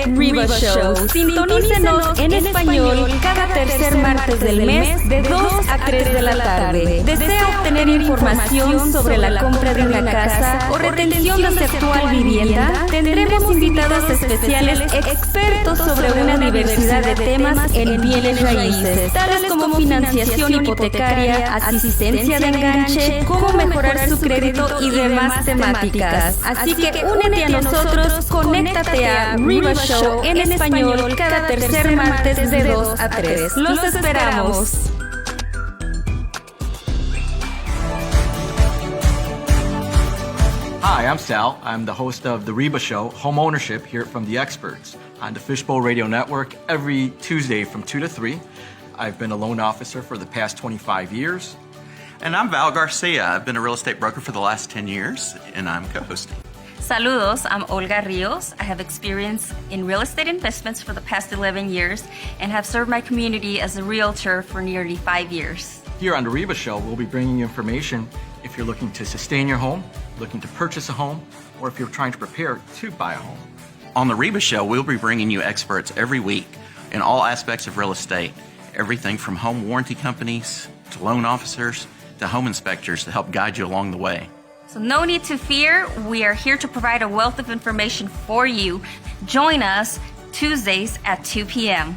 The 𝐥𝐨𝐚𝐬 Show. Sintonícenos en español cada tercer martes del mes de 2 a 3 de la tarde. ¿Desea obtener información sobre la compra de una casa o retención de su actual vivienda? Tendremos invitados especiales expertos sobre una diversidad de temas en bienes raíces, tales como financiación hipotecaria, asistencia de enganche, cómo mejorar su crédito y demás temáticas. Así que únete a nosotros, conéctate a 𝐥𝐨𝐚𝐬 Show en español cada tercer martes de 2 a 3. ¡Los esperamos! Hi, I'm Sal. I'm the host of the 𝐥𝐨𝐬 Show, Home Ownership, here from the Experts on the Fishbowl Radio Network every Tuesday from 2 to 3. I've been a loan officer for the past 25 years. And I'm Val Garcia. I've been a real estate broker for the last 10 years, and I'm co-hosting. Saludos, I'm Olga Rios. I have experience in real estate investments for the past 11 years and have served my community as a realtor for nearly 5 years. Here on the 𝐥𝐨𝐬 Show, we'll be bringing you information if you're looking to sustain your home, looking to purchase a home, or if you're trying to prepare to buy a home. On the 𝐥𝐨𝐬 Show, we'll be bringing you experts every week in all aspects of real estate, everything from home warranty companies to loan officers to home inspectors to help guide you along the way. So no need to fear. We are here to provide a wealth of information for you. Join us Tuesdays at 2 p.m.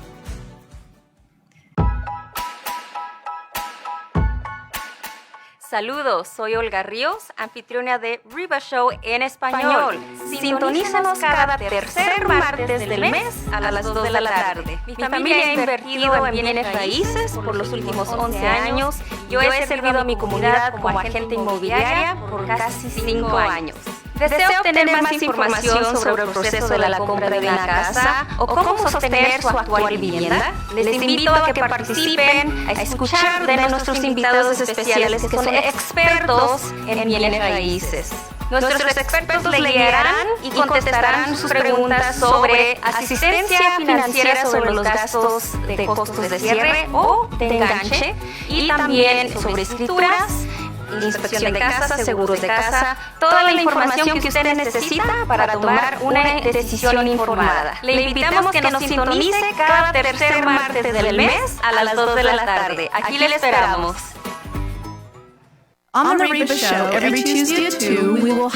Saludos, soy Olga Ríos, anfitriona de 𝐥𝐨𝐬 Show en español. Sintonízanos cada tercer martes del mes a las 2 de la tarde. Mi familia ha invertido en bienes raíces por los últimos 11 años. Yo he servido a mi comunidad como agente inmobiliaria por casi 5 años. ¿Desea obtener más información sobre el proceso de la compra de una casa o cómo sostener su actual vivienda? Les invito a que participen, a escuchar de nuestros invitados especiales que son expertos en bienes raíces. Nuestros expertos le guiarán y contestarán sus preguntas sobre asistencia financiera sobre los gastos de costos de cierre o de enganche y también sobre escrituras, inspección de casa, seguros de casa, toda la información que usted necesita para tomar una decisión informada. Le invitamos que nos sintonice cada tercer martes del mes a las 2 de la tarde. Aquí le esperamos. On the 𝐥𝐸 Show, every Tuesday at 2, we will...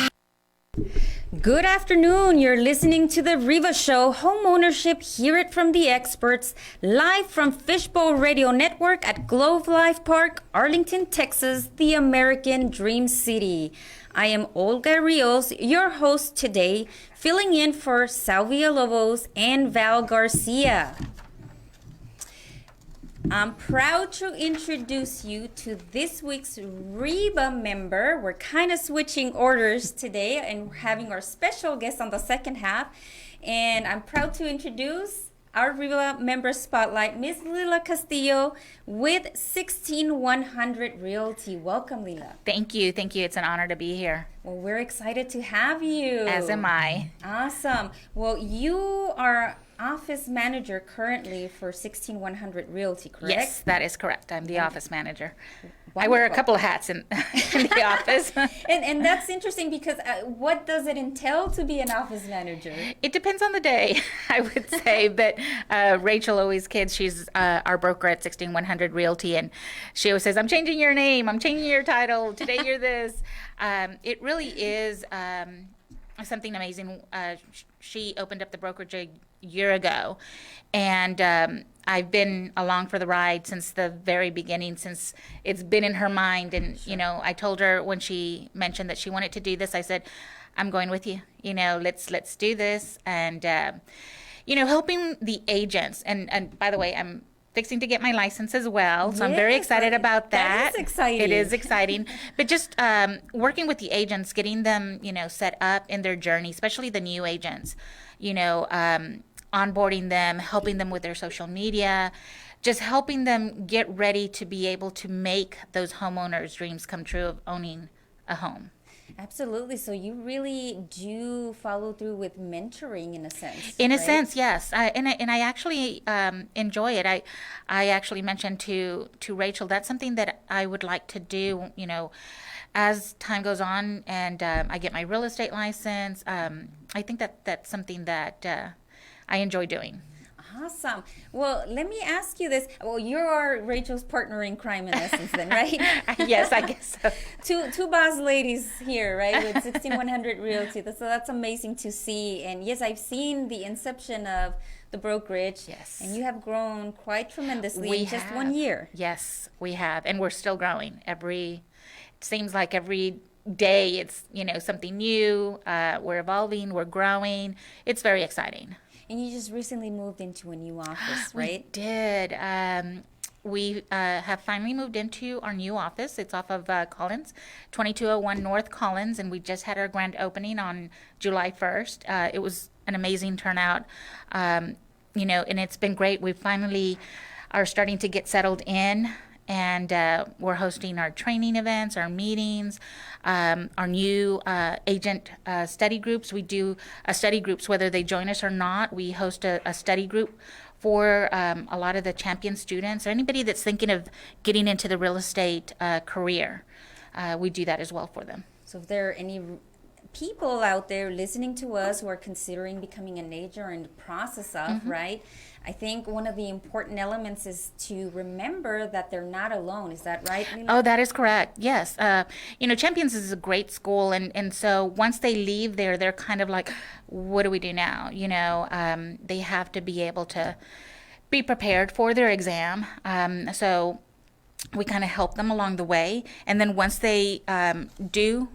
Good afternoon. You're listening to the 𝐥𝐸 Show, Home Ownership, Hear It From the Experts, live from Fishbowl Radio Network at Globe Life Park, Arlington, Texas, the American Dream City. I am Olga Rios, your host today, filling in for Sal Villalobos and Val Garcia. I'm proud to introduce you to this week's 𝐥𝐸 member. We're kind of switching orders today and having our special guest on the second half. And I'm proud to introduce our 𝐥𝐸 member spotlight, Ms. Lila Castillo with 16100 Realty. Welcome, Lila. Thank you. It's an honor to be here. Well, we're excited to have you. As am I. Awesome. Well, you are office manager currently for 16100 Realty, correct? Yes, that is correct. I'm the office manager. Wonderful. I wear a couple of hats in the office. And that's interesting because what does it entail to be an office manager? It depends on the day, I would say. But Rachel always kids. She's our broker at 16100 Realty, and she always says, "I'm changing your name. I'm changing your title. Today you're this." It really is something amazing. She opened up the brokerage a year ago, and I've been along for the ride since the very beginning, since it's been in her mind. And you know, I told her when she mentioned that she wanted to do this, I said, "I'm going with you. You know, let's do this." And you know, helping the agents. And by the way, I'm fixing to get my license as well, so I'm very excited about that. That is exciting. It is exciting. But just working with the agents, getting them, you know, set up in their journey, especially the new agents, you know, onboarding them, helping them with their social media, just helping them get ready to be able to make those homeowners' dreams come true of owning a home. Absolutely. So you really do follow through with mentoring in a sense. In a right? sense, yes. And I actually enjoy it. I actually mentioned to Rachel, that's something that I would like to do, you know, as time goes on and I get my real estate license. I think that's something that I enjoy doing. Awesome. Well, let me ask you this. Well, you are Rachel's partner in crime in essence then, right? Yes, I guess so. Two boss ladies here, right, with 16100 Realty. So that's amazing to see. And yes, I've seen the inception of the brokerage. Yes. And you have grown quite tremendously We in just have. 1 year. Yes, we have. And we're still growing. It seems like every day it's, something new. We're evolving, we're growing. It's very exciting. And you just recently moved into a new office, right? We did. We have finally moved into our new office. It's off of Collins, 2201 North Collins, and we just had our grand opening on July 1st. It was an amazing turnout, and it's been great. We finally are starting to get settled in, and we're hosting our training events, our meetings, our new agent study groups. We do study groups whether they join us or not. We host a study group for a lot of the champion students or anybody that's thinking of getting into the real estate career. We do that as well for them. So if there are any people out there listening to us who are considering becoming an agent or in the process of, right? I think one of the important elements is to remember that they're not alone. Is that right, Lila? Oh, that is correct. Yes. Champions is a great school. And so once they leave there, they're kind of like, what do we do now? They have to be able to be prepared for their exam. So we kind of help them along the way. And then once they do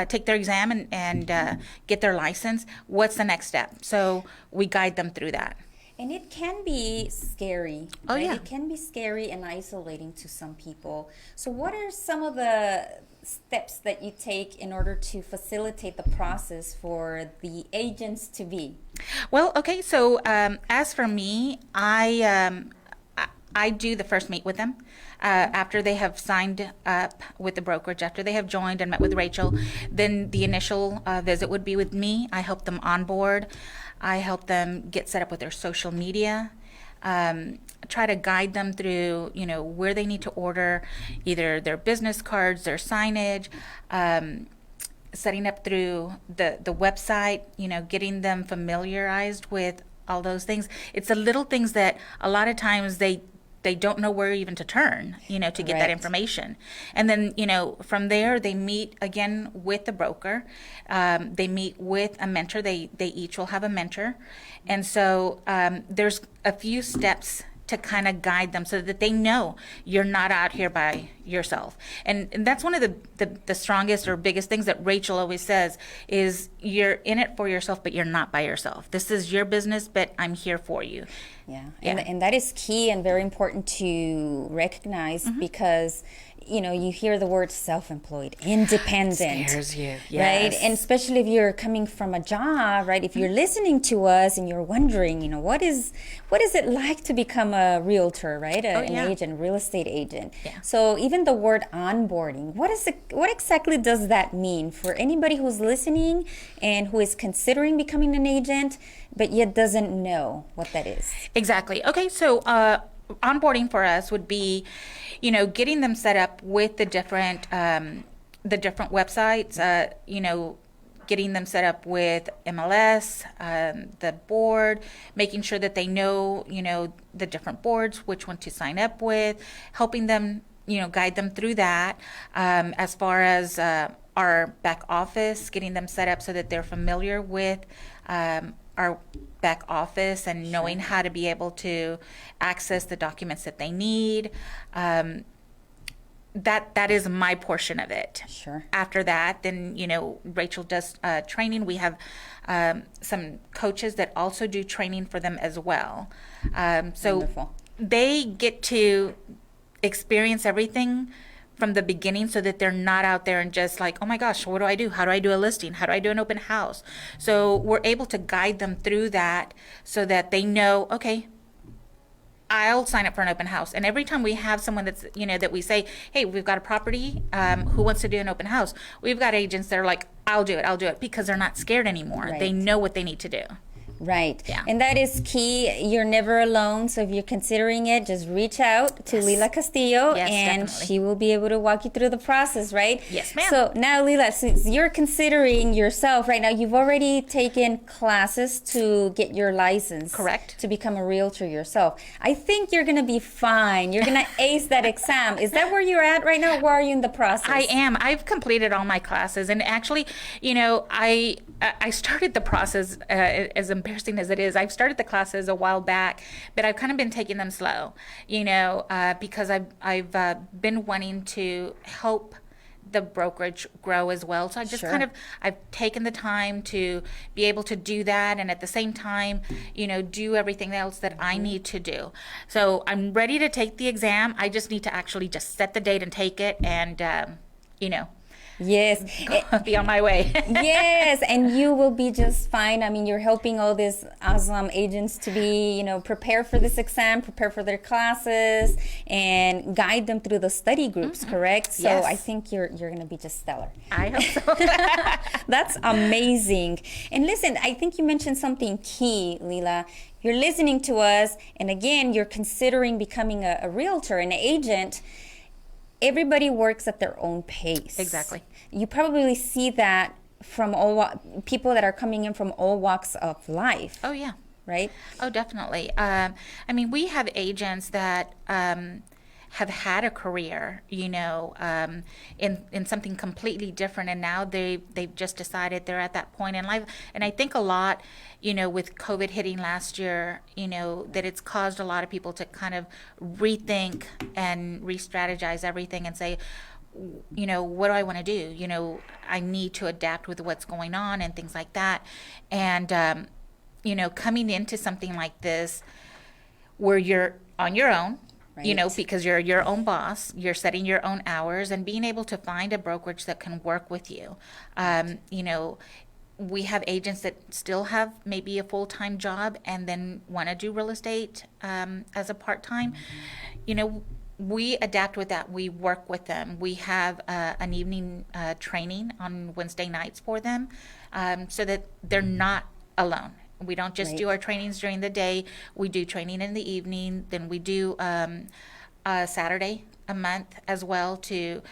take their exam and get their license, what's the next step? So we guide them through that. And it can be scary. Oh, right? yeah. It can be scary and isolating to some people. So what are some of the steps that you take in order to facilitate the process for the agents to be? Well, okay. So as for me, I do the first meet with them. After they have signed up with the brokerage, after they have joined and met with Rachel, then the initial visit would be with me. I help them onboard. I help them get set up with their social media, try to guide them through, where they need to order either their business cards, their signage, setting up through the website, getting them familiarized with all those things. It's the little things that a lot of times they don't know where even to turn, to get that Right. information. And then, from there, they meet again with the broker. They meet with a mentor. They each will have a mentor. And so there's a few steps to kind of guide them so that they know you're not out here by yourself. And that's one of the strongest or biggest things that Rachel always says is you're in it for yourself, but you're not by yourself. This is your business, but I'm here for you. Yeah, Yeah. and that is key and very important to recognize because, you hear the word self-employed, independent. Scares you, Right? yes. And especially if you're coming from a job, right? If you're listening to us and you're wondering, what is it like to become a realtor, right? An yeah. agent, real estate agent. Yeah. So even the word onboarding, what exactly does that mean for anybody who's listening and who is considering becoming an agent, but yet doesn't know what that is? Exactly. Okay, so onboarding for us would be, getting them set up with the different websites, getting them set up with MLS, the board, making sure that they know, the different boards, which one to sign up with, helping them, guide them through that. As far as our back office, getting them set up so that they're familiar with our back office and knowing how to be able to access the documents that they need. That is my portion of it. Sure. After that, then, Rachel does training. We have some coaches that also do training for them as well. So Wonderful. they get to experience everything from the beginning so that they're not out there and just like, oh my gosh, what do I do? How do I do a listing? How do I do an open house? So we're able to guide them through that so that they know, okay, I'll sign up for an open house. And every time we have someone that's, that we say, hey, we've got a property, who wants to do an open house? We've got agents that are like, I'll do it, because they're not scared anymore. Right. They know what they need to do. Right. Yeah. And that is key. You're never alone. So if you're considering it, just reach out to Lila Castillo, Yes, and definitely. she will be able to walk you through the process, right? Yes, ma'am. So now, Lila, since you're considering yourself right now, you've already taken classes to get your license. Correct. To become a realtor yourself. I think you're going to be fine. You're going to ace that exam. Is that where you're at right now? Where are you in the process? I am. I've completed all my classes, and actually, I started the process, as embarrassing as it is. I've started the classes a while back, but I've kind of been taking them slow, because I've been wanting to help the brokerage grow as well. So I just Sure. I've taken the time to be able to do that, and at the same time, do everything else that I need to do. So I'm ready to take the exam. I just need to actually just set the date and take it, and Yes. be on my way. Yes, and you will be just fine. I mean, you're helping all these awesome agents to be, prepare for this exam, prepare for their classes, and guide them through the study groups, correct? So Yes. I think you're going to be just stellar. I hope so. That's amazing. And listen, I think you mentioned something key, Lila. You're listening to us, and again, you're considering becoming a realtor, an agent. Everybody works at their own pace. Exactly. You probably see that from people that are coming in from all walks of life, Oh, yeah. right? Oh, definitely. We have agents that have had a career, in something completely different, and now they've just decided they're at that point in life. And I think a lot, with COVID hitting last year, that it's caused a lot of people to kind of rethink and re-strategize everything and say, what do I want to do? I need to adapt with what's going on and things like that. And coming into something like this where you're on your own, Right. because you're your own boss, you're setting your own hours, and being able to find a brokerage that can work with you. We have agents that still have maybe a full-time job and then want to do real estate as a part-time. We adapt with that. We work with them. We have an evening training on Wednesday nights for them, so that they're not alone. We don't just do Right. our trainings during the day. We do training in the evening. Then we do a Saturday a month as well to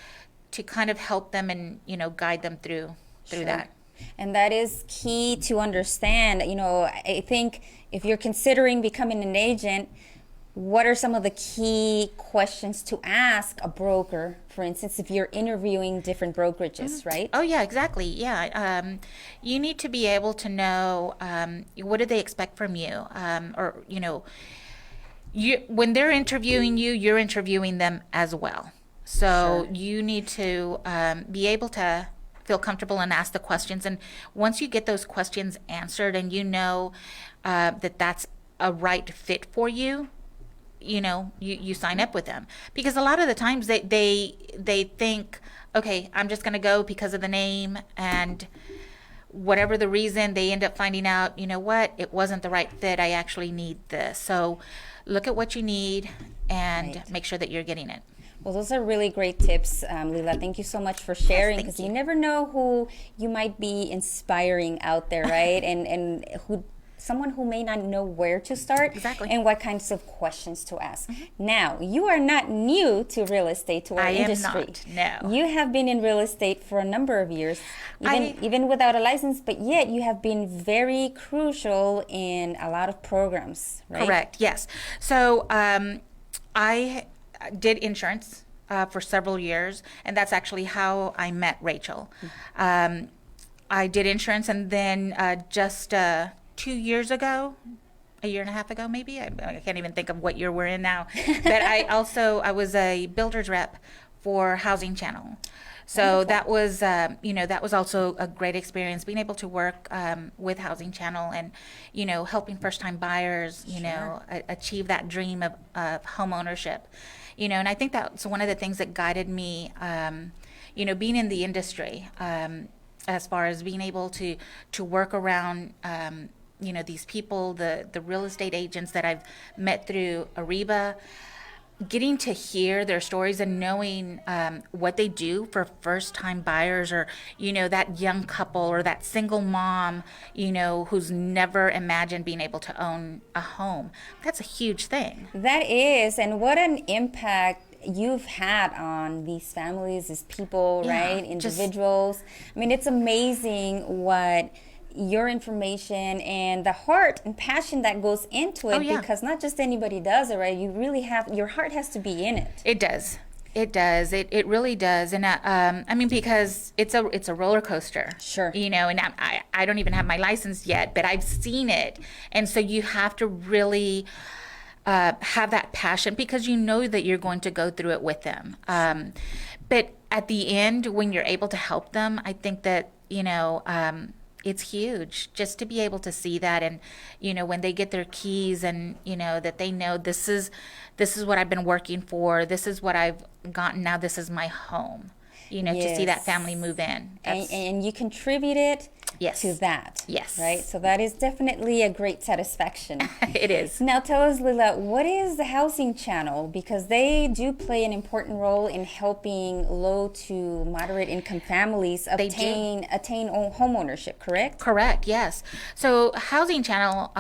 kind of help them and guide them through Sure. that. And that is key to understand. I think if you're considering becoming an agent, what are some of the key questions to ask a broker, for instance, if you're interviewing different brokerages, right? Oh, yeah, exactly. Yeah. You need to be able to know what do they expect from you, when they're interviewing you, you're interviewing them as well. So Sure. you need to be able to feel comfortable and ask the questions. And once you get those questions answered and that that's a right fit for you, you sign up with them. Because a lot of the times they think, okay, I'm just going to go because of the name, and whatever the reason, they end up finding out, it wasn't the right fit. I actually need this. So look at what you need and Right. make sure that you're getting it. Well, those are really great tips, Lila. Thank you so much for sharing, thank because you. you never know who you might be inspiring out there, right? and someone who may not know where to start. Exactly. And what kinds of questions to ask. Now, you are not new to real estate, to our I am industry. not, no. You have been in real estate for a number of years, even without a license, but yet you have been very crucial in a lot of programs, right? Correct. Yes. So I did insurance for several years, and that's actually how I met Rachel. I did insurance, and then just 2 years ago, a year and a half ago, maybe, I can't even think of what year we're in now. But I was a builder's rep for Housing Channel. So that was, that was also a great experience, being able to work with Housing Channel and, helping first-time buyers, achieve that dream of home ownership. And I think that's one of the things that guided me, being in the industry, as far as being able to work around, these people, the real estate agents that I've met through HREBA. getting to hear their stories and knowing what they do for first-time buyers, or that young couple or that single mom who's never imagined being able to own a home. That's a huge thing. That is, and what an impact you've had on these families, these people, right? Individuals. I mean, it's amazing what your information and the heart and passion that goes into it, because not just anybody does it, right? You really have, your heart has to be in it. It does. It does. It really does. And I mean, because it's a roller coaster. Sure. And I don't even have my license yet, but I've seen it. And so you have to really have that passion, because you know that you're going to go through it with them. But at the end, when you're able to help them, I think that, it's huge just to be able to see that. And when they get their keys, and that they know this is what I've been working for, this is what I've gotten, now this is my home, to see that family move in. And you contributed to that. Yes. Right? So that is definitely a great satisfaction. It is. Now tell us, Lila, what is the Housing Channel? Because they do play an important role in helping low to moderate income families attain home ownership, correct? Correct, yes. So Housing Channel,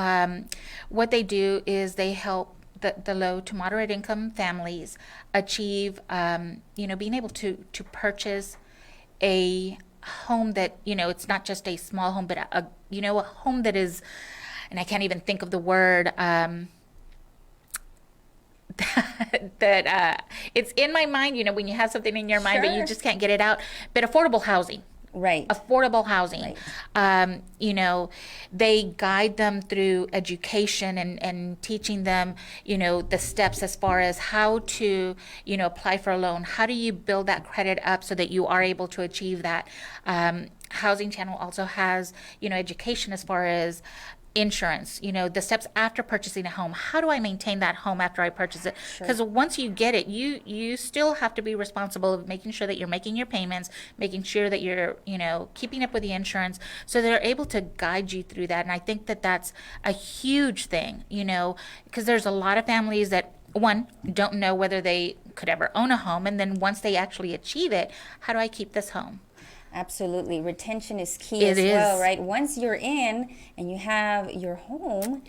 what they do is they help the low to moderate income families achieve, being able to purchase a home that, it's not just a small home, but a home that is, and I can't even think of the word, that it's in my mind, when you have something in your mind, but you just can't get it out, but affordable housing. Right. Affordable housing. Right. They guide them through education and teaching them, the steps as far as how to, apply for a loan. How do you build that credit up so that you are able to achieve that? Housing Channel also has, education as far as insurance, the steps after purchasing a home. How do I maintain that home after I purchase it? Because once you get it, you still have to be responsible of making sure that you're making your payments, making sure that you're, keeping up with the insurance. So they're able to guide you through that. And I think that that's a huge thing, because there's a lot of families that, one, don't know whether they could ever own a home. And then once they actually achieve it, how do I keep this home? Absolutely. Retention is key as well, right? Once you're in and you have your home,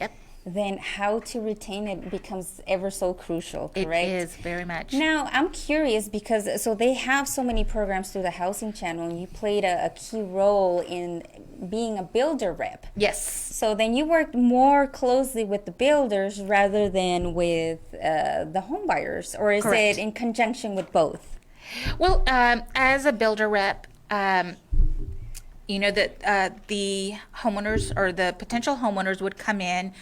then how to retain it becomes ever so crucial, correct? It is, very much. Now, I'm curious because, so they have so many programs through the Housing Channel, and you played a key role in being a builder rep. Yes. So then you worked more closely with the builders rather than with the home buyers, or is it in conjunction with both? Well, as a builder rep, that the homeowners or the potential homeowners would come in.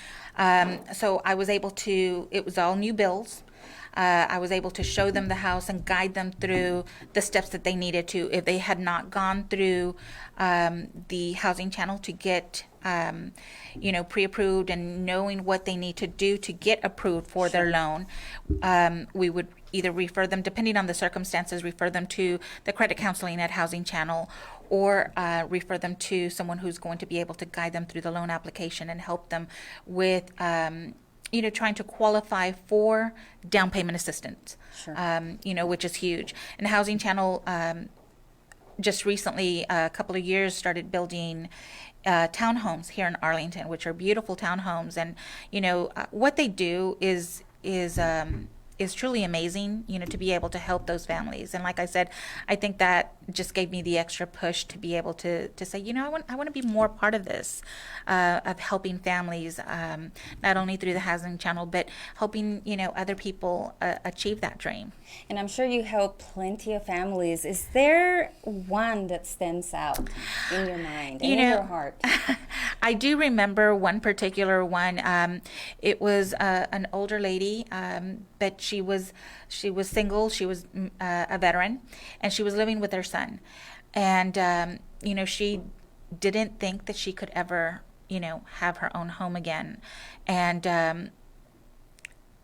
So I was able to, it was all new builds. I was able to show them the house and guide them through the steps that they needed to. If they had not gone through the Housing Channel to get, pre-approved and knowing what they need to do to get approved for their loan, we would either refer them, depending on the circumstances, refer them to the credit counseling at Housing Channel, or refer them to someone who's going to be able to guide them through the loan application and help them with trying to qualify for down payment assistance, which is huge. And Housing Channel just recently, a couple of years, started building townhomes here in Arlington, which are beautiful townhomes. And, what they do is truly amazing, to be able to help those families. And like I said, I think that just gave me the extra push to be able to say, I want to be more part of this, of helping families, not only through the Housing Channel, but helping, other people achieve that dream. And I'm sure you help plenty of families. Is there one that stands out in your mind and in your heart? I do remember one particular one. It was an older lady, but she was single. She was a veteran, and she was living with her son. And she didn't think that she could ever have her own home again. And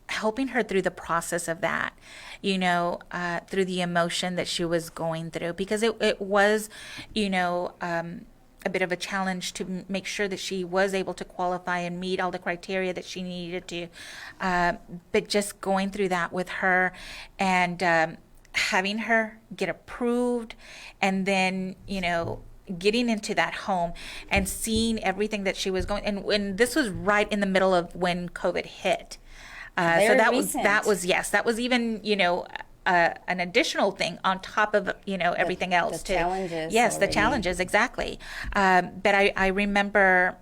helping her through the process of that, through the emotion that she was going through, because it was a bit of a challenge to make sure that she was able to qualify and meet all the criteria that she needed to. But just going through that with her and having her get approved, and then, getting into that home and seeing everything that she was going, and when this was right in the middle of when COVID hit. So that was even, an additional thing on top of, everything else too. The challenges. Yes, already. the challenges, exactly. But I remember,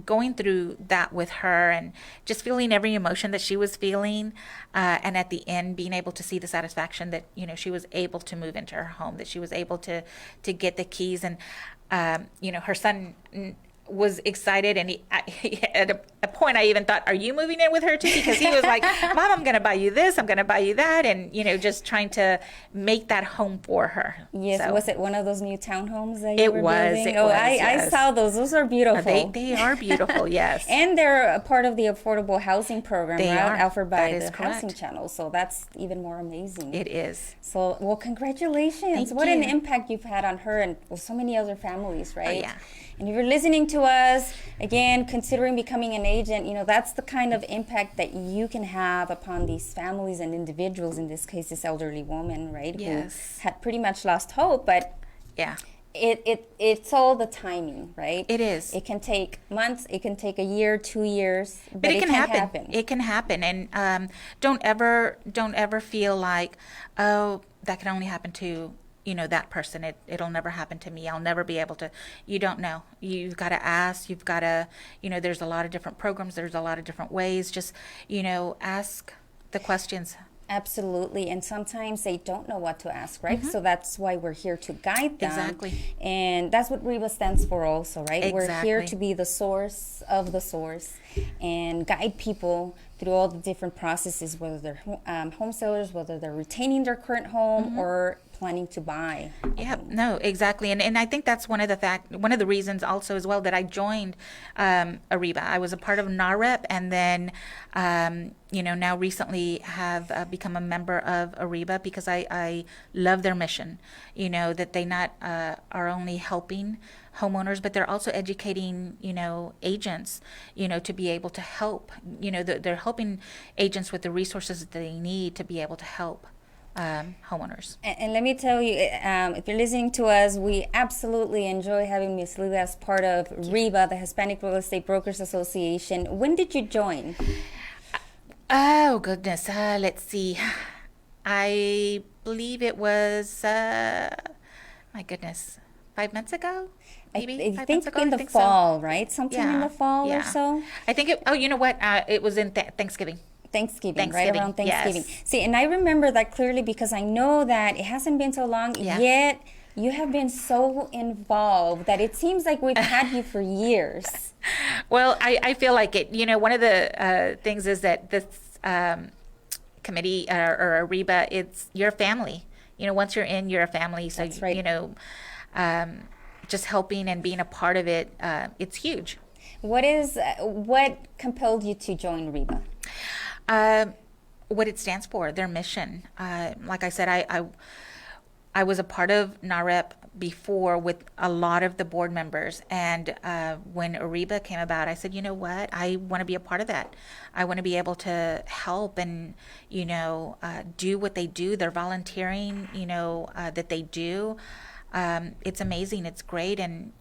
going through that with her and just feeling every emotion that she was feeling, and at the end being able to see the satisfaction that she was able to move into her home, that she was able to get the keys, and her son was excited, and he at a point I even thought, are you moving in with her too? Because he was like, Mom, I'm going to buy you this, I'm going to buy you that, and just trying to make that home for her. Yes. So, was it one of those new townhomes that you were building? It was. I Yes. saw those are beautiful. They are beautiful. Yes. And they're a part of the affordable housing program, They right? are. Offered by That is the correct. Housing Channel. So that's even more amazing. It is. So, well, congratulations. Thank What an you. impact you've had on her and so many other families, right? yeah. And if you're listening to us, again, considering becoming an agent, that's the kind of impact that you can have upon these families and individuals, in this case, this elderly woman, right? Yes. Who had pretty much lost hope, but Yeah. it's all the timing, right? It is. It can take months, it can take a year, 2 years, But it can happen. It can happen, and don't ever feel like, oh, that can only happen to that person. It'll never happen to me. I'll never be able to. You don't know. You've got to ask. You've got to. There's a lot of different programs. There's a lot of different ways. Just ask the questions. Absolutely, and sometimes they don't know what to ask, right? So that's why we're here to guide them. Exactly. And that's what REBA stands for also, right? We're here Exactly. to be the source of the source and guide people through all the different processes, whether they're home sellers, whether they're retaining their current home or planning to buy. Yeah, no, exactly. And I think that's one of the reasons also as well that I joined HREBA. I was a part of NAREP, and then now recently have become a member of HREBA because I love their mission. That they not are only helping homeowners, but they're also educating agents to be able to help. They're helping agents with the resources that they need to be able to help homeowners. And let me tell you, if you're listening to us, we absolutely enjoy having Ms. Lila as part of REBA, the Hispanic Real Estate Brokers Association. When did you join? Oh, goodness. Let's see. I believe it was, my goodness, 5 months ago? Maybe I 5 think months ago? in I the think so. fall, right? Sometime in the fall or so? I think you know what? It was in Thanksgiving. Thanksgiving, right around Thanksgiving. Yes. See, and I remember that clearly because I know that it hasn't been so long, yet you have been so involved that it seems like we've had you for years. Well, I feel like it. One of the things is that this committee or REBA, it's your family. Once you're in, you're a family. So, That's right. Just helping and being a part of it, it's huge. What compelled you to join REBA? What it stands for, their mission. Like I said, I was a part of NAREP before with a lot of the board members, and when HREBA came about, I said, you know what, I want to be a part of that. I want to be able to help and do what they do. They're volunteering, that they do. It's amazing. It's great. And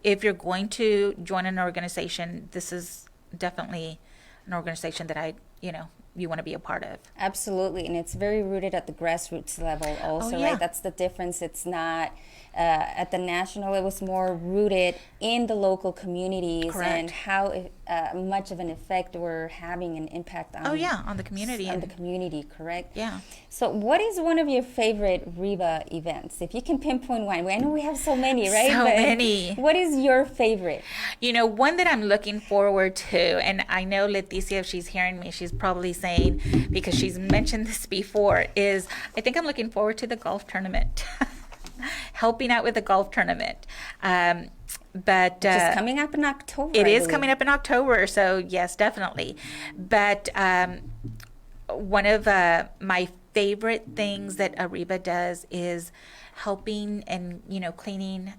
if you're going to join an organization, this is definitely an organization that you want to be a part of. Absolutely, and it's very rooted at the grassroots level also, yeah. right? That's the difference. It's not at the national, it was more rooted in the local communities. Correct. And how much of an effect we're having an impact on On the community. on the community, correct? Yeah. So what is one of your favorite REBA events? If you can pinpoint one. I know we have so many, right? So But many. What is your favorite? One that I'm looking forward to, and I know Leticia, if she's hearing me, she's probably saying, because she's mentioned this before, is I think I'm looking forward to the golf tournament. Helping out with the golf tournament. But Just coming up in October. it I is believe. coming up in October, so yes, definitely. But one of my favorite things that HREBA does is helping and cleaning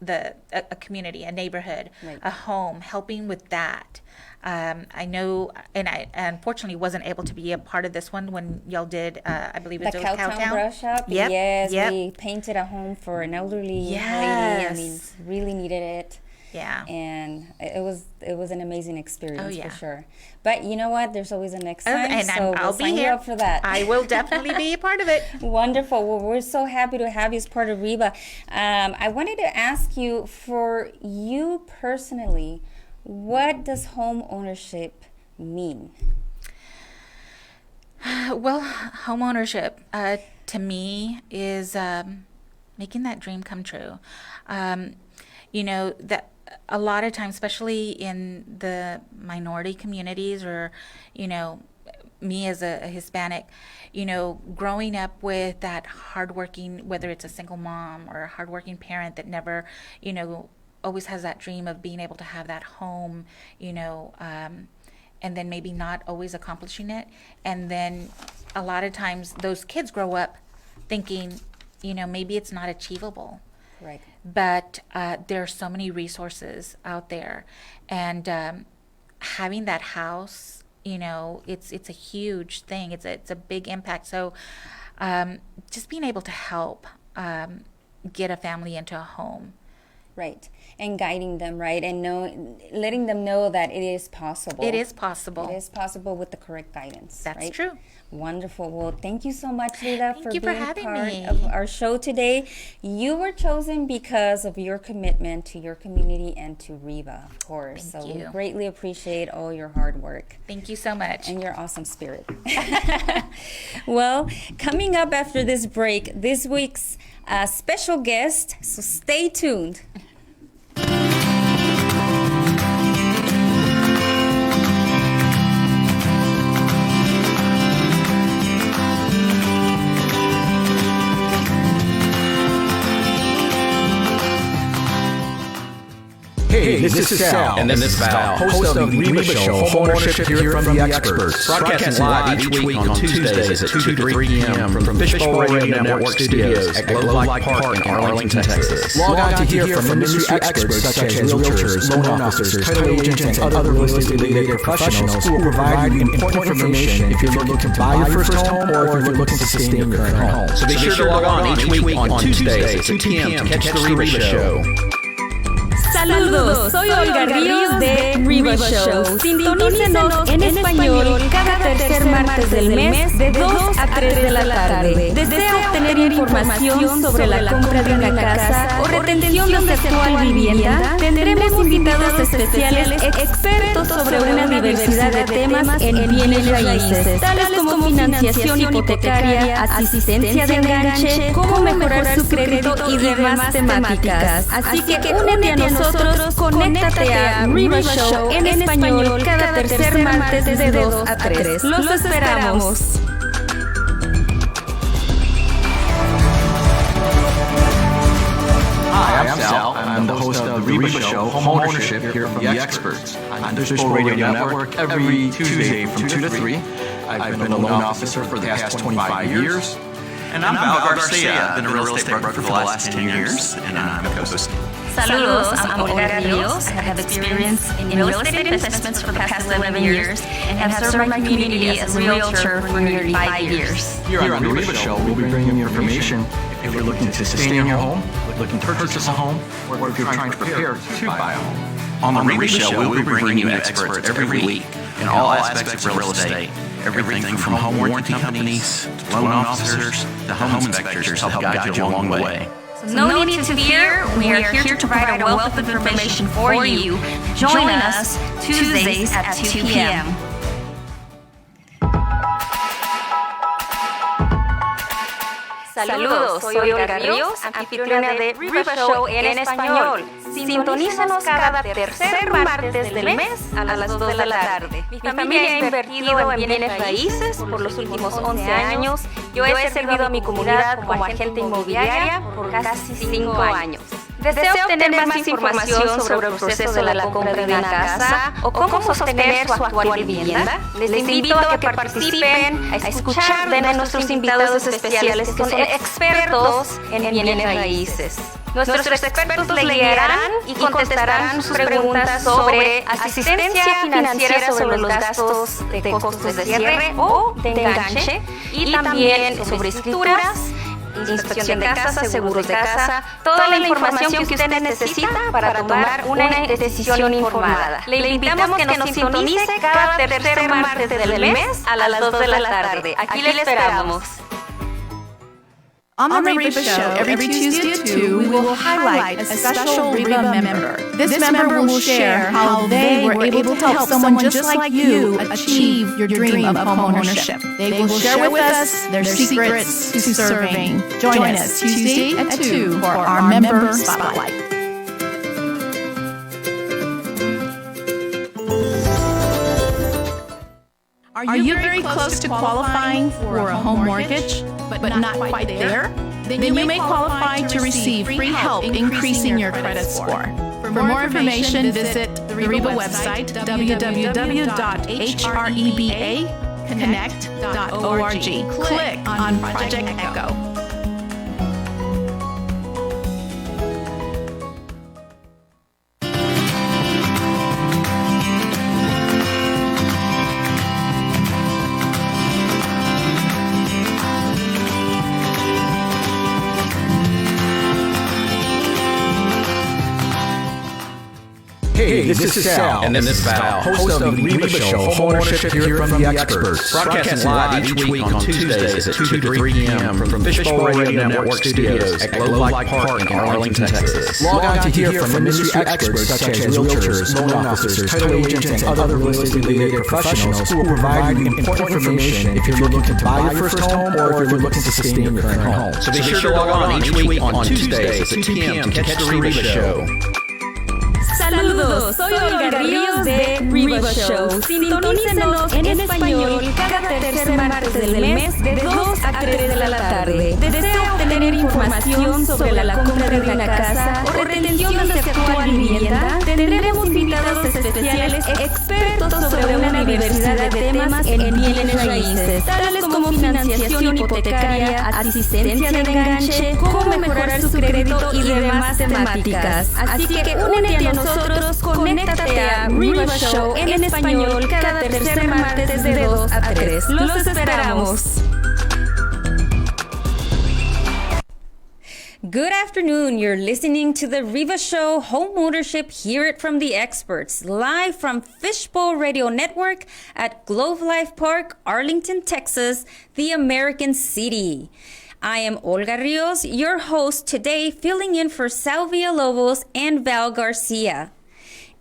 a community, a neighborhood, Right. a home, helping with that. I know, and I unfortunately wasn't able to be a part of this one when y'all did, I believe The it was Cowtown Brush Up. Yep. Yes, Yep. we painted a home for an elderly lady. I mean, Yes. really needed it. Yeah. And it was an amazing experience Oh, yeah. for sure. But you know what? There's always a next time, And so I'll we'll be sign you here up for that. I will definitely be a part of it. Wonderful. Well, we're so happy to have you as part of REBA. I wanted to ask you, for you personally, what does home ownership mean? Well, home ownership to me is making that dream come true. You know, that a lot of times, especially in the minority communities, or, you know, me as a Hispanic, you know, growing up with that hardworking, whether it's a single mom or a hardworking parent that never, you know, always has that dream of being able to have that home, you know, and then maybe not always accomplishing it. And then a lot of times those kids grow up thinking, you know, maybe it's not achievable. Right. But there are so many resources out there. And having that house, you know, it's a huge thing. It's a big impact. So just being able to help get a family into a home. Right. And guiding them, right? And letting them know that it is possible. It is possible. It is possible with the correct guidance. That's right? true. Wonderful. Well, thank you so much, Lila, Thank for you for being having part me. of our show today. You were chosen because of your commitment to your community and to REBA, of course. Thank so we you. greatly appreciate all your hard work Thank you so much. and your awesome spirit. Well, coming up after this break, this week's special guest, so stay tuned. Hey, this is Sal. And this is Val, host of the REBA Show, home ownership here from the experts. Broadcasting live each week on Tuesdays at 2 to 3 p.m. from Fishbowl Radio Network Studios at Globe Life Park in Arlington, Texas. Log on to hear from industry experts such as realtors, loan officers, title agents, and other real estate-related professionals who will provide you important information if you're looking to buy your first home or if you're looking to sustain your current home. So be sure to log on each week on Tuesdays at 2 p.m. to catch the REBA Show. Saludos, soy Olga Ríos de REBA Show. Sintonícenos en español cada tercer martes del mes de 2 a 3 de la tarde. ¿Desea obtener información sobre la compra de una casa o retención de su actual vivienda? Tendremos invitados especiales expertos sobre una diversidad de temas en bienes raíces, tales como financiación hipotecaria, asistencia de enganche, cómo mejorar su crédito y demás temáticas. Así que únete a nosotros, conéctate a REBA Show en español cada tercer martes de 2 a 3. Los esperamos. Hi, I'm Sal. I'm the host of the REBA Show, home ownership here from the experts on the Fishbowl Radio Network every Tuesday from 2 to 3. I've been a loan officer for the past 25 years. And I'm Val Garcia. I've been a real estate broker for the last 10 years, and I'm co-hosting. Saludos, I'm Olga Ríos. I have experience in real estate investments for the past 11 years and have served my community as a realtor for nearly 5 years. Here on the REBA Show, we'll be bringing you information if you're looking to sustain your home, looking to purchase a home, or if you're trying to prepare to buy a home. On the REBA Show, we'll be bringing you experts every week in all aspects of real estate. Everything from home warranty companies, to loan officers, to home inspectors to help guide you along the way. No need to fear, we are here to provide a wealth of information for you. Join us Tuesdays at 2 p.m. Saludos, soy Olga Ríos, anfitriona de REBA Show en español. Sintonízanos cada tercer martes del mes a las 2 de la tarde. Mi familia ha invertido en bienes raíces por los últimos 11 años. Yo he servido a mi comunidad como agente inmobiliaria por casi 5 años. ¿Desea obtener más información sobre el proceso de la compra de una casa o cómo sostener su actual vivienda? Les invito a que participen, a escuchar de nuestros invitados especiales que son expertos en bienes raíces. Nuestros expertos le guiarán y contestarán sus preguntas sobre asistencia financiera sobre los gastos de costos de cierre o de enganche y también sobre escrituras, inspección de casa, seguros de casa, toda la información que usted necesita para tomar una decisión informada. Le invitamos que nos sintonice cada tercer martes del mes a las 2 de la tarde. Aquí le esperamos. On the REBA show, every Tuesday at 2, we will highlight a special REBA member. This member will share how they were able to help someone just like you achieve your dream of homeownership. They will share with us their secrets to serving. Join us Tuesday at 2 for our Member Spotlight. Are you very close to qualifying for a home mortgage, but not quite there? Then you may qualify to receive free help increasing your credit score. For more information, visit the REBA website, www.HREBAconnect.org. Click on Project Echo. Hey, this is Sal. And this is Val, host of the REBA Show, Homeownership Here from the Experts. Broadcasting live each week on Tuesdays at 2 to 3 p.m. from Fishbowl Radio Network Studios at Globe Life Park in Arlington, Texas. Log on to hear from industry experts such as realtors, loan officers, title agents, and other real estate-related professionals who will provide you important information if you're looking to buy your first home or if you're looking to sustain your current home. So be sure to log on each week on Tuesdays at 2 p.m. to catch the REBA Show. Saludos, soy Olga Ríos de REBA Show. Sintonícenos en español cada tercer martes del mes de 2 a 3 de la tarde. ¿Desea obtener información sobre la compra de una casa o retención de su actual vivienda? Tendremos invitados especiales expertos sobre una diversidad de temas en bienes raíces, tales como financiación hipotecaria, asistencia de enganche, cómo mejorar su crédito y demás temáticas. Así que únete a nosotros, conéctate a REBA Show en español cada tercer martes de 2 a 3. Los esperamos. Good afternoon. You're listening to the REBA Show, Home Ownership, Hear It From the Experts, live from Fishbowl Radio Network at Globe Life Park, Arlington, Texas, the American City. I am Olga Rios, your host today, filling in for Salvia Lobos and Val Garcia.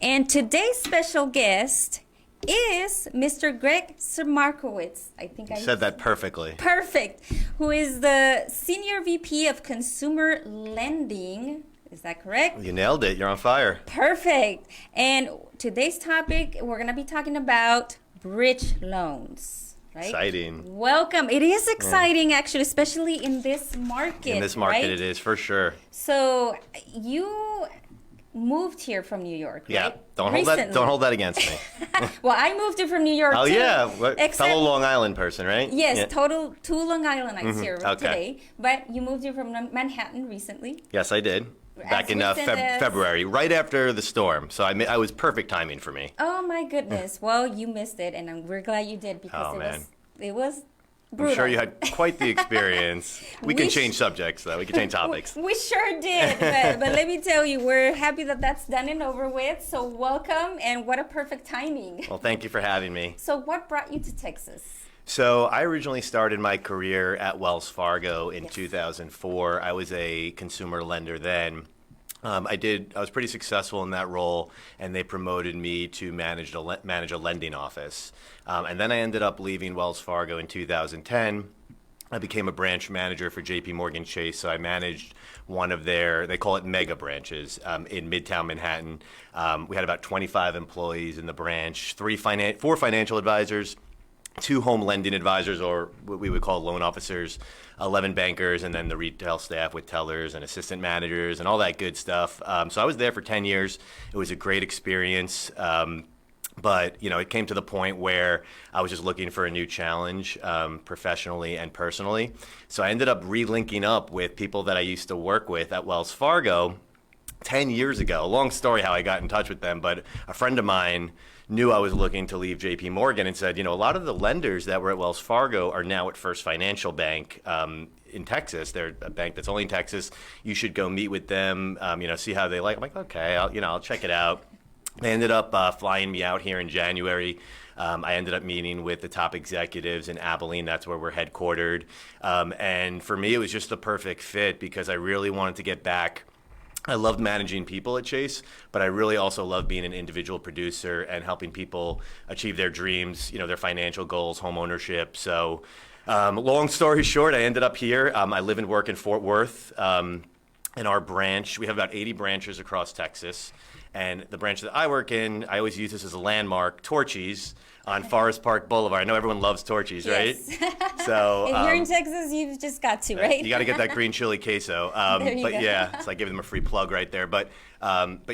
And today's special guest is Mr. 𝐥𝐨𝐚𝐽. I think I said that perfectly. Perfect. Who is the Senior VP of Consumer Lending. Is that correct? You nailed it. You're on fire. Perfect. And today's topic, we're going to be talking about bridge loans. Right? Exciting. Welcome. It is exciting, actually, especially in this market. In this market, right? It is for sure. So you moved here from New York, yeah. Right? Don't hold that against me. Well, I moved here from New York too. Yeah, fellow Long Island person, right? Yes, yeah. Total Long Islandites here Okay. today. But you moved here from Manhattan recently. Yes, I did. Back in February, right after the storm. So I was perfect timing for me. Oh my goodness! Well, you missed it, and we're glad you did because it was brutal. I'm sure you had quite the experience. We can change subjects, though. We can change topics. We sure did. But let me tell you, we're happy that that's done and over with. So welcome, and what a perfect timing. Well, thank you for having me. So what brought you to Texas? So I originally started my career at Wells Fargo in 2004. I was a consumer lender then. I was pretty successful in that role, and they promoted me to manage a lending office. And then I ended up leaving Wells Fargo in 2010. I became a branch manager for JPMorgan Chase, so I managed one of they call it mega branches in Midtown Manhattan. We had about 25 employees in the branch, 4 financial advisors, 2 home lending advisors, or what we would call loan officers, 11 bankers, and then the retail staff with tellers and assistant managers and all that good stuff. So I was there for 10 years. It was a great experience. But, it came to the point where I was just looking for a new challenge professionally and personally. So I ended up relinking up with people that I used to work with at Wells Fargo 10 years ago. Long story how I got in touch with them, but a friend of mine knew I was looking to leave JP Morgan and said, a lot of the lenders that were at Wells Fargo are now at First Financial Bank in Texas. They're a bank that's only in Texas. You should go meet with them, see how they like. I'm like, okay, I'll check it out. They ended up flying me out here in January. I ended up meeting with the top executives in Abilene. That's where we're headquartered. And for me, it was just the perfect fit because I really wanted to get back. I loved managing people at Chase, but I really also love being an individual producer and helping people achieve their dreams, their financial goals, home ownership. So long story short, I ended up here. I live and work in Fort Worth. In our branch, we have about 80 branches across Texas. And the branch that I work in, I always use this as a landmark, Torchy's on Forest Park Boulevard. I know everyone loves Torchy's, right? So if you're in Texas, you've just got to, right? You got to get that green chili queso. But go. Yeah, so I give them a free plug right there. But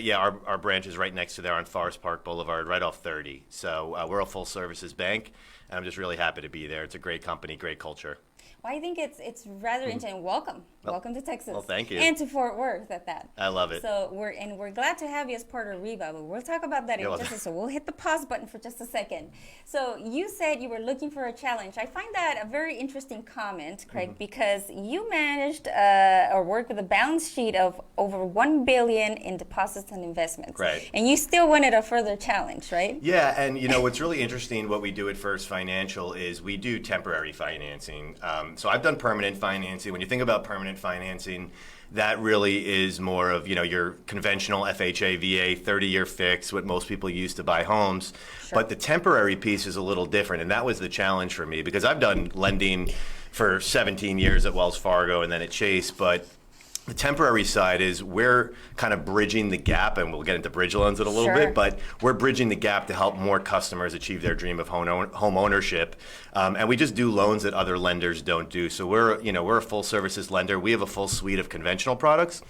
yeah, our branch is right next to there on Forest Park Boulevard, right off 30. So we're a full services bank, and I'm just really happy to be there. It's a great company, great culture. Well, I think it's rather interesting. Welcome to Texas. Well, thank you. And to Fort Worth at that. I love it. So we're glad to have you as part of HREBA, but we'll talk about that in just a second. So we'll hit the pause button for just a second. So you said you were looking for a challenge. I find that a very interesting comment, Craig, because you managed or worked with a balance sheet of over $1 billion in deposits and investments. Right. And you still wanted a further challenge, right? Yeah, and what's really interesting, what we do at First Financial is we do temporary financing. So I've done permanent financing. When you think about permanent financing, that really is more of, your conventional FHA, VA, 30-year fix, what most people use to buy homes. Sure. But the temporary piece is a little different, and that was the challenge for me because I've done lending for 17 years at Wells Fargo and then at Chase, but the temporary side is we're kind of bridging the gap, and we'll get into bridge loans in a little bit, but we're bridging the gap to help more customers achieve their dream of home ownership. And we just do loans that other lenders don't do. So we're a full services lender. We have a full suite of conventional products.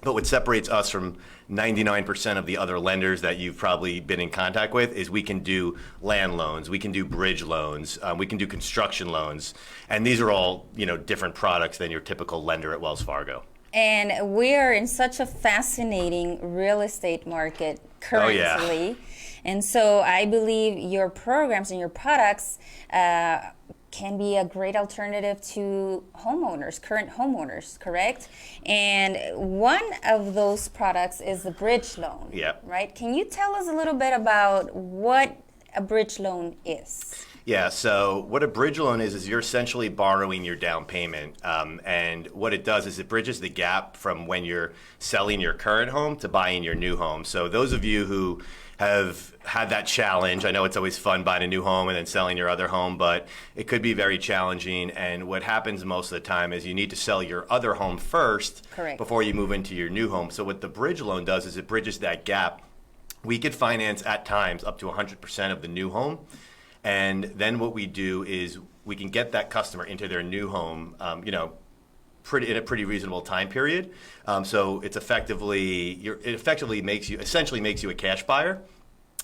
But what separates us from 99% of the other lenders that you've probably been in contact with is we can do land loans, we can do bridge loans, we can do construction loans. And these are all, different products than your typical lender at Wells Fargo. And we are in such a fascinating real estate market currently. Oh, yeah. And so I believe your programs and your products can be a great alternative to homeowners, current homeowners, correct? And one of those products is the bridge loan, right? Can you tell us a little bit about what a bridge loan is? Yeah, so what a bridge loan is you're essentially borrowing your down payment. And what it does is it bridges the gap from when you're selling your current home to buying your new home. So those of you who have had that challenge, I know it's always fun buying a new home and then selling your other home, but it could be very challenging. And what happens most of the time is you need to sell your other home first before you move into your new home. So what the bridge loan does is it bridges that gap. We could finance at times up to 100% of the new home. And then what we do is we can get that customer into their new home, in a pretty reasonable time period. So it's essentially makes you a cash buyer,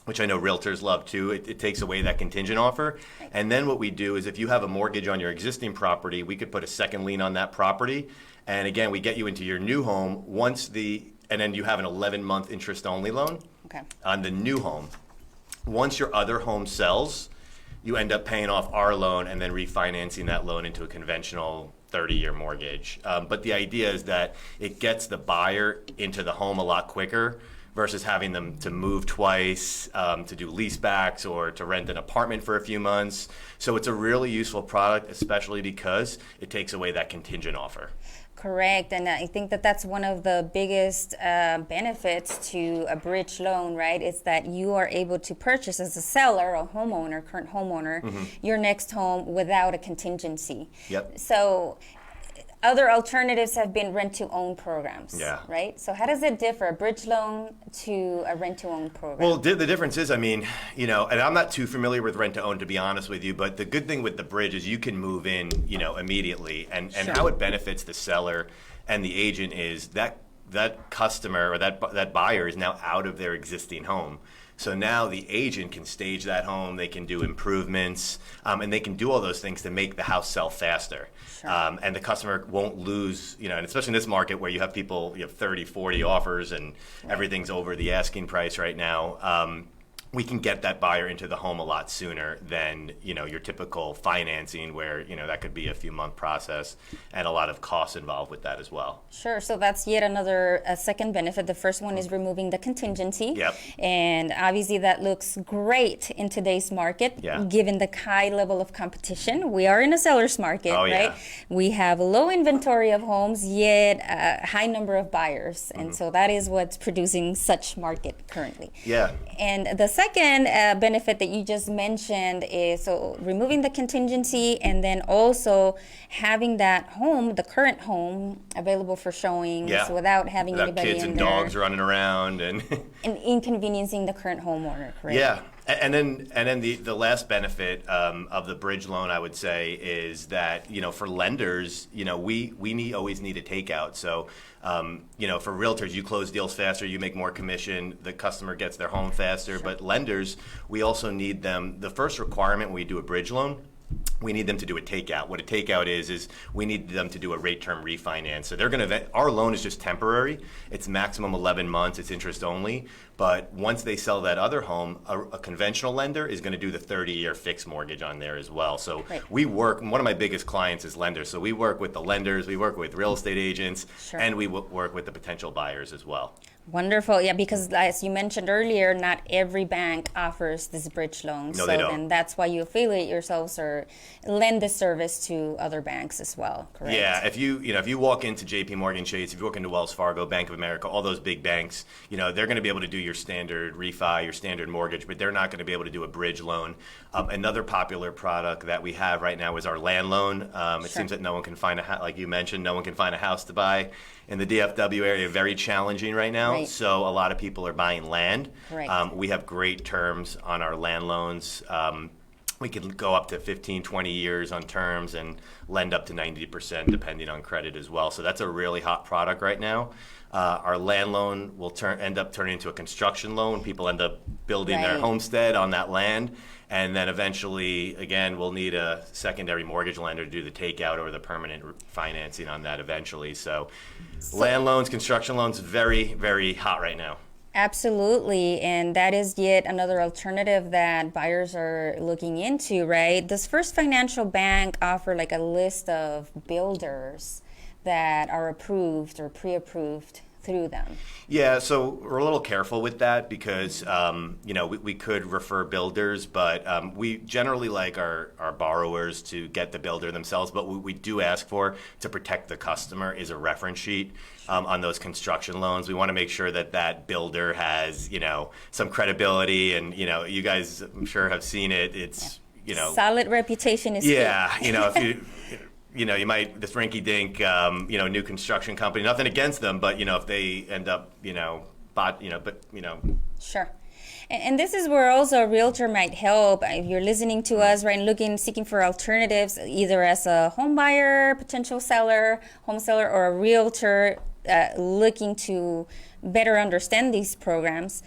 which I know realtors love too. It takes away that contingent offer. And then what we do is if you have a mortgage on your existing property, we could put a second lien on that property. And again, we get you into your new home and then you have an 11-month interest-only loan on the new home. Once your other home sells, you end up paying off our loan and then refinancing that loan into a conventional 30-year mortgage. But the idea is that it gets the buyer into the home a lot quicker versus having them to move twice, to do leasebacks or to rent an apartment for a few months. So it's a really useful product, especially because it takes away that contingent offer. Correct, and I think that that's one of the biggest benefits to a bridge loan, right? Is that you are able to purchase as a seller, a homeowner, current homeowner, your next home without a contingency. Yep. So other alternatives have been rent-to-own programs, right? So how does it differ, a bridge loan to a rent-to-own program? Well, the difference is, and I'm not too familiar with rent-to-own, to be honest with you, but the good thing with the bridge is you can move in, immediately. And how it benefits the seller and the agent is that customer or that buyer is now out of their existing home. So now the agent can stage that home, they can do improvements, and they can do all those things to make the house sell faster. And the customer won't lose, and especially in this market where you have people, you have 30, 40 offers and everything's over the asking price right now. We can get that buyer into the home a lot sooner than, your typical financing where, that could be a few month process and a lot of costs involved with that as well. Sure. So that's yet another second benefit. The first one is removing the contingency. Yep. And obviously that looks great in today's market, given the high level of competition. We are in a seller's market, right? We have a low inventory of homes, yet a high number of buyers. And so that is what's producing such market currently. Yeah. And the second benefit that you just mentioned is removing the contingency and then also having that home, the current home, available for showings without having anybody kids in and there. dogs running around and inconveniencing the current homeowner, correct? Yeah. And then the last benefit of the bridge loan, I would say, is that for lenders, we always need a takeout. So for realtors, you close deals faster, you make more commission, the customer gets their home faster. Sure. But lenders, we also need them. The first requirement when we do a bridge loan, we need them to do a takeout. What a takeout is we need them to do a rate term refinance. So our loan is just temporary. It's maximum 11 months. It's interest only. But once they sell that other home, a conventional lender is going to do the 30-year fixed mortgage on there as well. So we work, one of my biggest clients is lenders. So we work with the lenders, we work with real estate agents, and we work with the potential buyers as well. Wonderful. Yeah, because as you mentioned earlier, not every bank offers this bridge loan. No, so they don't. Then that's why you affiliate yourselves or lend this service to other banks as well, correct? Yeah, if you walk into JP Morgan Chase, if you walk into Wells Fargo, Bank of America, all those big banks, they're going to be able to do your standard refi, your standard mortgage, but they're not going to be able to do a bridge loan. Another popular product that we have right now is our land loan. It seems that no one can find like you mentioned, no one can find a house to buy in the DFW area. Very challenging right now. Right. So a lot of people are buying land. Right. We have great terms on our land loans. We can go up to 15, 20 years on terms and lend up to 90% depending on credit as well. So that's a really hot product right now. Our land loan will end up turning into a construction loan. People end up building their homestead on that land. And then eventually, again, we'll need a secondary mortgage lender to do the takeout or the permanent financing on that eventually. So land loans, construction loans, very, very hot right now. Absolutely, and that is yet another alternative that buyers are looking into, right? Does First Financial Bank offer like a list of builders that are approved or pre-approved through them? Yeah, so we're a little careful with that because, we could refer builders, but we generally like our borrowers to get the builder themselves. But what we do ask for to protect the customer is a reference sheet on those construction loans. We want to make sure that builder has, some credibility. And, you guys, I'm sure, have seen it. It's, solid reputation is key. If you might, this rinky dink, new construction company, nothing against them, but, if they end up, Sure. And this is where also a realtor might help. If you're listening to us, right, seeking for alternatives, either as a home buyer, potential seller, home seller, or a realtor looking to better understand these programs,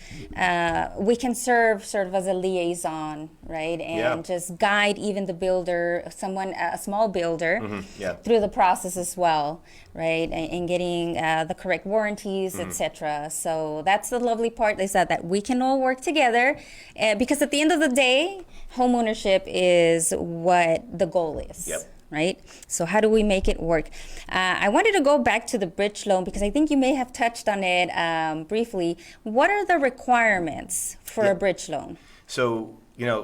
we can serve sort of as a liaison, right? And just guide even the builder, a small builder, through the process as well, right? And getting the correct warranties, etc. So that's the lovely part, is that we can all work together because at the end of the day, homeownership is what the goal is. Yep. Right? So how do we make it work? I wanted to go back to the bridge loan because I think you may have touched on it briefly. What are the requirements for a bridge loan? So,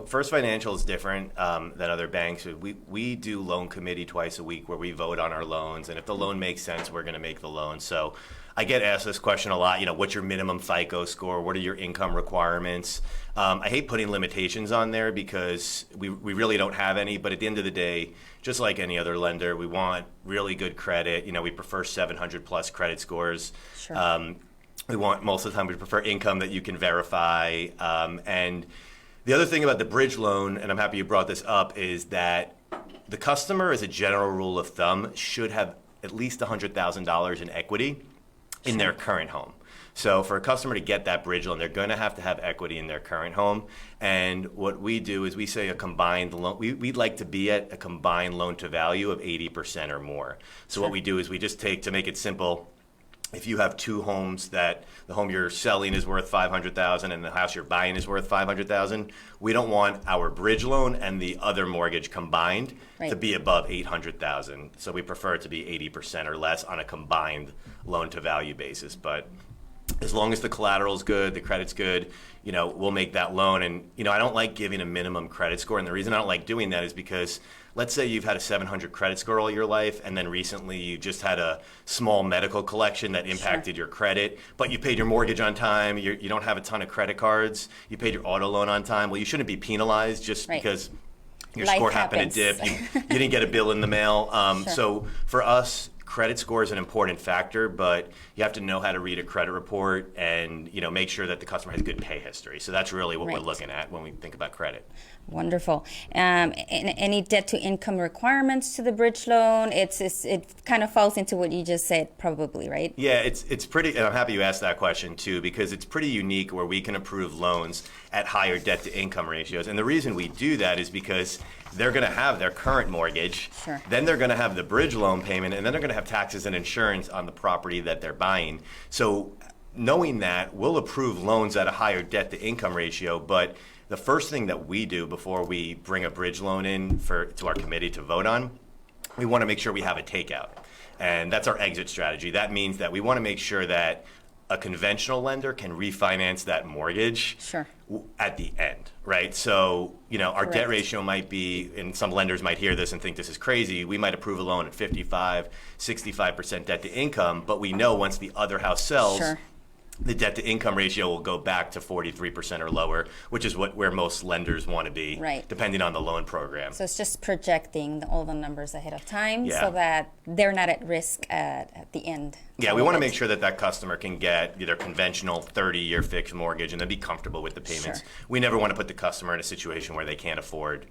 First Financial is different than other banks. We do loan committee twice a week where we vote on our loans. And if the loan makes sense, we're going to make the loan. So I get asked this question a lot, what's your minimum FICO score? What are your income requirements? I hate putting limitations on there because we really don't have any. But at the end of the day, just like any other lender, we want really good credit. We prefer 700 plus credit scores. Sure. Most of the time, we prefer income that you can verify. And the other thing about the bridge loan, and I'm happy you brought this up, is that the customer, as a general rule of thumb, should have at least $100,000 in equity in their current home. So for a customer to get that bridge loan, they're going to have equity in their current home. And what we do is we say a combined loan, we'd like to be at a combined loan to value of 80% or more. So what we do is we just take, to make it simple, if you have two homes that the home you're selling is worth $500,000 and the house you're buying is worth $500,000, we don't want our bridge loan and the other mortgage combined to be above $800,000. So we prefer it to be 80% or less on a combined loan to value basis. But as long as the collateral's good, the credit's good, we'll make that loan. And, I don't like giving a minimum credit score. And the reason I don't like doing that is because let's say you've had a 700 credit score all your life, and then recently you just had a small medical collection that impacted your credit, but you paid your mortgage on time, you don't have a ton of credit cards, you paid your auto loan on time. Well, you shouldn't be penalized just because your score happened to dip. You didn't get a bill in the mail. So for us, credit score is an important factor, but you have to know how to read a credit report and make sure that the customer has good pay history. So that's really what we're looking at when we think about credit. Wonderful. Any debt to income requirements to the bridge loan? It kind of falls into what you just said, probably, right? Yeah, it's pretty, and I'm happy you asked that question too, because it's pretty unique where we can approve loans at higher debt to income ratios. And the reason we do that is because they're going to have their current mortgage, then they're going to have the bridge loan payment, and then they're going to have taxes and insurance on the property that they're buying. So knowing that, we'll approve loans at a higher debt to income ratio, but the first thing that we do before we bring a bridge loan in to our committee to vote on, we want to make sure we have a takeout. And that's our exit strategy. That means that we want to make sure that a conventional lender can refinance that mortgage at the end, right? So, our debt ratio might be, and some lenders might hear this and think this is crazy, we might approve a loan at 55, 65% debt to income, but we know once the other house sells, the debt to income ratio will go back to 43% or lower, which is where most lenders want to be, depending on the loan program. So it's just projecting all the numbers ahead of time so that they're not at risk at the end. Yeah, we want to make sure that customer can get either conventional 30-year fixed mortgage and then be comfortable with the payments. We never want to put the customer in a situation where they can't afford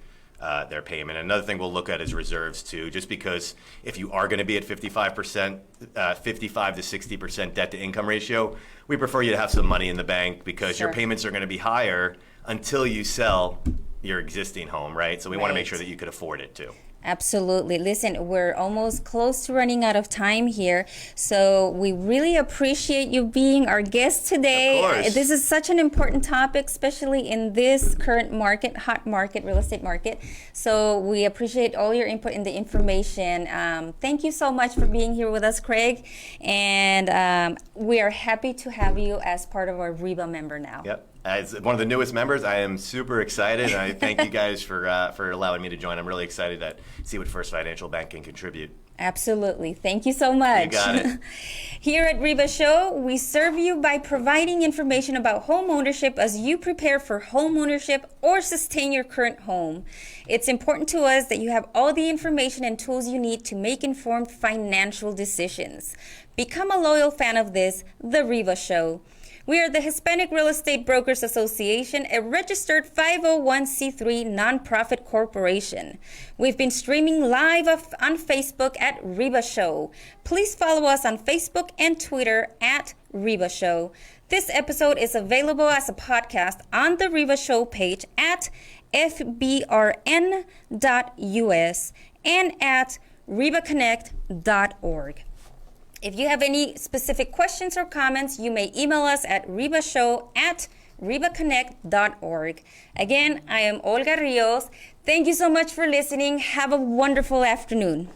their payment. Another thing we'll look at is reserves too, just because if you are going to be at 55 to 60% debt to income ratio, we prefer you to have some money in the bank because your payments are going to be higher until you sell your existing home, right? So we want to make sure that you could afford it too. Absolutely. Listen, we're almost close to running out of time here, so we really appreciate you being our guest today. Of course. This is such an important topic, especially in this current market, hot market, real estate market. So we appreciate all your input and the information. Thank you so much for being here with us, Craig, and we are happy to have you as part of our REBA member now. Yep. As one of the newest members, I am super excited, and I thank you guys for allowing me to join. I'm really excited to see what First Financial Bank can contribute. Absolutely. Thank you so much. You got it. Here at REBA Show, we serve you by providing information about home ownership as you prepare for home ownership or sustain your current home. It's important to us that you have all the information and tools you need to make informed financial decisions. Become a loyal fan of this, The REBA Show. We are the Hispanic Real Estate Brokers Association, a registered 501c3 nonprofit corporation. We've been streaming live on Facebook at REBA Show. Please follow us on Facebook and Twitter at REBA Show. This episode is available as a podcast on the REBA Show page at fbrn.us and at rebaconnect.org. If you have any specific questions or comments, you may email us at rebashow@rebaconnect.org. Again, I am Olga Rios. Thank you so much for listening. Have a wonderful afternoon.